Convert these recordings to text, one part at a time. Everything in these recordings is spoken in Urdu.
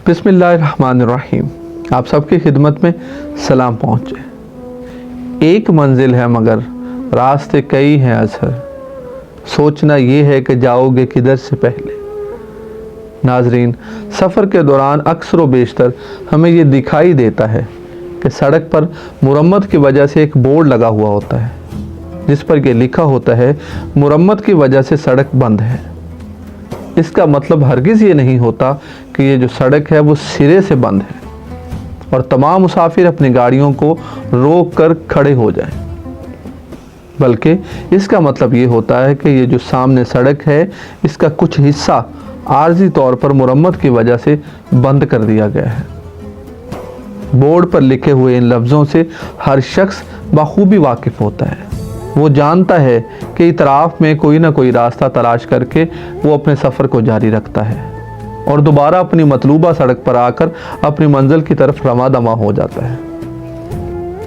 بسم اللہ الرحمن الرحیم۔ آپ سب کی خدمت میں سلام پہنچے۔ ایک منزل ہے مگر راستے کئی ہیں اظہر، سوچنا یہ ہے کہ جاؤ گے کدھر سے پہلے۔ ناظرین، سفر کے دوران اکثر و بیشتر ہمیں یہ دکھائی دیتا ہے کہ سڑک پر مرمت کی وجہ سے ایک بورڈ لگا ہوا ہوتا ہے جس پر یہ لکھا ہوتا ہے مرمت کی وجہ سے سڑک بند ہے۔ اس کا مطلب ہرگز یہ نہیں ہوتا کہ یہ جو سڑک ہے وہ سرے سے بند ہے اور تمام مسافر اپنی گاڑیوں کو روک کر کھڑے ہو جائیں، بلکہ اس کا مطلب یہ ہوتا ہے کہ یہ جو سامنے سڑک ہے اس کا کچھ حصہ عارضی طور پر مرمت کی وجہ سے بند کر دیا گیا ہے۔ بورڈ پر لکھے ہوئے ان لفظوں سے ہر شخص بخوبی واقف ہوتا ہے۔ وہ جانتا ہے کہ اطراف میں کوئی نہ کوئی راستہ تلاش کر کے وہ اپنے سفر کو جاری رکھتا ہے اور دوبارہ اپنی مطلوبہ سڑک پر آ کر اپنی منزل کی طرف رواں دواں ہو جاتا ہے۔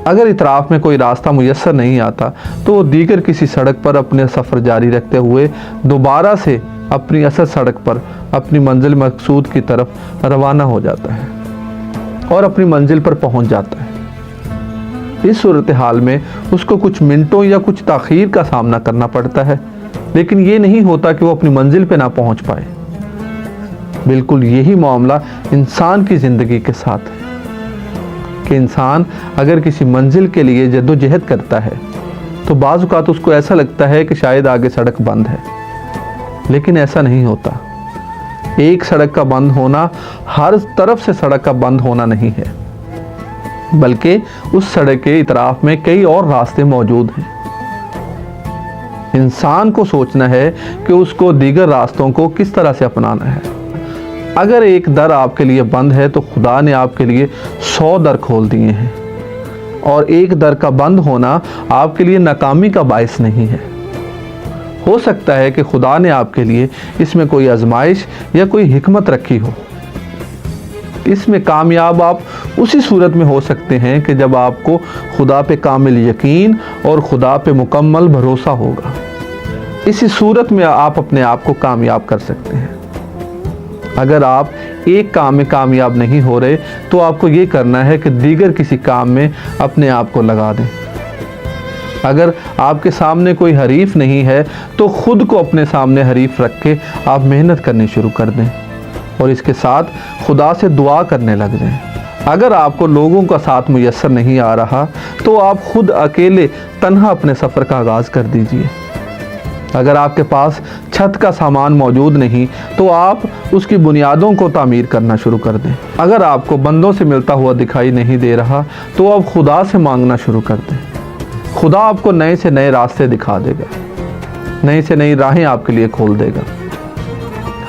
اگر اطراف میں کوئی راستہ میسر نہیں آتا تو وہ دیگر کسی سڑک پر اپنے سفر جاری رکھتے ہوئے دوبارہ سے اپنی اصل سڑک پر اپنی منزل مقصود کی طرف روانہ ہو جاتا ہے اور اپنی منزل پر پہنچ جاتا ہے۔ اس صورتحال میں اس کو کچھ منٹوں یا کچھ تاخیر کا سامنا کرنا پڑتا ہے، لیکن یہ نہیں ہوتا کہ وہ اپنی منزل پہ نہ پہنچ پائے۔ بالکل یہی معاملہ انسان کی زندگی کے ساتھ ہے کہ انسان اگر کسی منزل کے لیے جدوجہد کرتا ہے تو بعض اوقات اس کو ایسا لگتا ہے کہ شاید آگے سڑک بند ہے، لیکن ایسا نہیں ہوتا۔ ایک سڑک کا بند ہونا ہر طرف سے سڑک کا بند ہونا نہیں ہے، بلکہ اس سڑک کے اطراف میں کئی اور راستے موجود ہیں۔ انسان کو سوچنا ہے کہ اس کو دیگر راستوں کو کس طرح سے اپنانا ہے۔ اگر ایک در آپ کے لیے بند ہے تو خدا نے آپ کے لیے 100 در کھول دیے ہیں، اور ایک در کا بند ہونا آپ کے لیے ناکامی کا باعث نہیں ہے۔ ہو سکتا ہے کہ خدا نے آپ کے لیے اس میں کوئی آزمائش یا کوئی حکمت رکھی ہو۔ اس میں کامیاب آپ اسی صورت میں ہو سکتے ہیں کہ جب آپ کو خدا پہ کامل یقین اور خدا پہ مکمل بھروسہ ہوگا۔ اسی صورت میں آپ اپنے آپ کو کامیاب کر سکتے ہیں۔ اگر آپ ایک کام میں کامیاب نہیں ہو رہے تو آپ کو یہ کرنا ہے کہ دیگر کسی کام میں اپنے آپ کو لگا دیں۔ اگر آپ کے سامنے کوئی حریف نہیں ہے تو خود کو اپنے سامنے حریف رکھ کے آپ محنت کرنی شروع کر دیں اور اس کے ساتھ خدا سے دعا کرنے لگ جائیں۔ اگر آپ کو لوگوں کا ساتھ میسر نہیں آ رہا تو آپ خود اکیلے تنہا اپنے سفر کا آغاز کر دیجئے۔ اگر آپ کے پاس چھت کا سامان موجود نہیں تو آپ اس کی بنیادوں کو تعمیر کرنا شروع کر دیں۔ اگر آپ کو بندوں سے ملتا ہوا دکھائی نہیں دے رہا تو آپ خدا سے مانگنا شروع کر دیں۔ خدا آپ کو نئے سے نئے راستے دکھا دے گا، نئی سے نئی راہیں آپ کے لیے کھول دے گا۔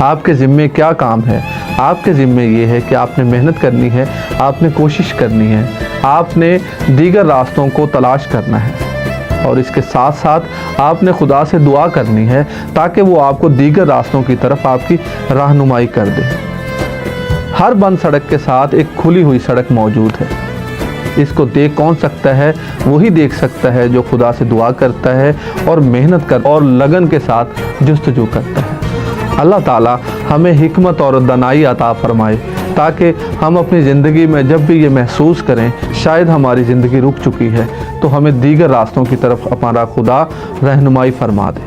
آپ کے ذمے کیا کام ہے؟ آپ کے ذمے یہ ہے کہ آپ نے محنت کرنی ہے، آپ نے کوشش کرنی ہے، آپ نے دیگر راستوں کو تلاش کرنا ہے، اور اس کے ساتھ ساتھ آپ نے خدا سے دعا کرنی ہے تاکہ وہ آپ کو دیگر راستوں کی طرف آپ کی رہنمائی کر دے۔ ہر بند سڑک کے ساتھ ایک کھلی ہوئی سڑک موجود ہے۔ اس کو دیکھ کون سکتا ہے؟ وہی دیکھ سکتا ہے جو خدا سے دعا کرتا ہے اور محنت کرتا اور لگن کے ساتھ جستجو کرتا ہے۔ اللہ تعالیٰ ہمیں حکمت اور دانائی عطا فرمائے تاکہ ہم اپنی زندگی میں جب بھی یہ محسوس کریں شاید ہماری زندگی رک چکی ہے تو ہمیں دیگر راستوں کی طرف ہمارا خدا رہنمائی فرما دے۔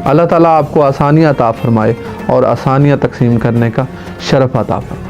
اللہ تعالیٰ آپ کو آسانیاں عطا فرمائے اور آسانیاں تقسیم کرنے کا شرف عطا فرمائے۔